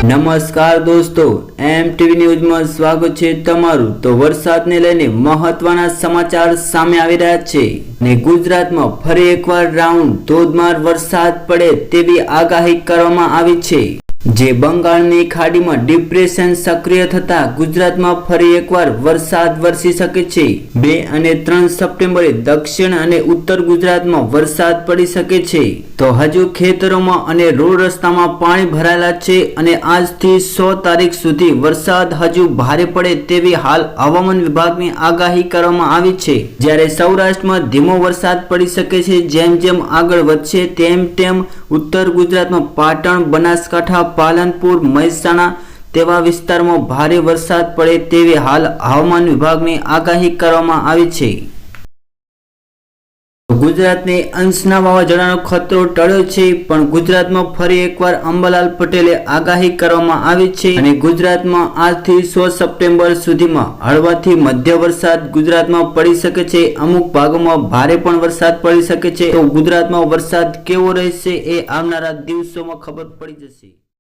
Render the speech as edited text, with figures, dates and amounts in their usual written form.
નમસ્કાર દોસ્તો, એમટીવી ન્યૂઝમાં સ્વાગત છે તમારું। તો વરસાદને લઈને મહત્વના સમાચાર સામે આવી રહ્યા છે ને ગુજરાતમાં ફરી એકવાર રાઉન્ડ ધોધમાર વરસાદ પડે તેવી આગાહી કરવામાં આવી છે। જે બંગાળની ખાડીમાં ડિપ્રેશન સક્રિય થતા ગુજરાતમાં ફરી એકવાર વરસાદ વરસી શકે છે। 2 અને 3 સપ્ટેમ્બરે દક્ષિણ અને ઉત્તર ગુજરાતમાં વરસાદ પડી શકે છે। તો હજુ ખેતરોમાં અને રોડ રસ્તામાં પાણી ભરાયેલા છે અને આજથી 100 તારીખ સુધી વરસાદ હજુ ભારે પડે તેવી હાલ હવામાન વિભાગની આગાહી કરવામાં આવી છે। જ્યારે સૌરાષ્ટ્રમાં ધીમો વરસાદ પડી શકે છે। જેમ જેમ આગળ વધશે તેમ તેમ ઉત્તર ગુજરાતમાં પાટણ, બનાસકાંઠા, પાલનપુર, મહેસાણા તેવા વિસ્તારમાં ભારે વરસાદ પડે તેવી હાલ હવામાન વિભાગની આગાહી કરવામાં આવી છે। ગુજરાતને અંશના વાવાઝોડાનો ખતરો ટળ્યો છે, પણ ગુજરાતમાં ફરી એકવાર અંબાલાલ પટેલે આગાહી કરવામાં આવી છે અને ગુજરાતમાં આજથી 100 સપ્ટેમ્બર સુધીમાં હળવાથી મધ્ય વરસાદ ગુજરાતમાં પડી શકે છે। અમુક ભાગોમાં ભારે પણ વરસાદ પડી શકે છે। તો ગુજરાતમાં વરસાદ કેવો રહેશે એ આવનારા દિવસોમાં ખબર પડી જશે।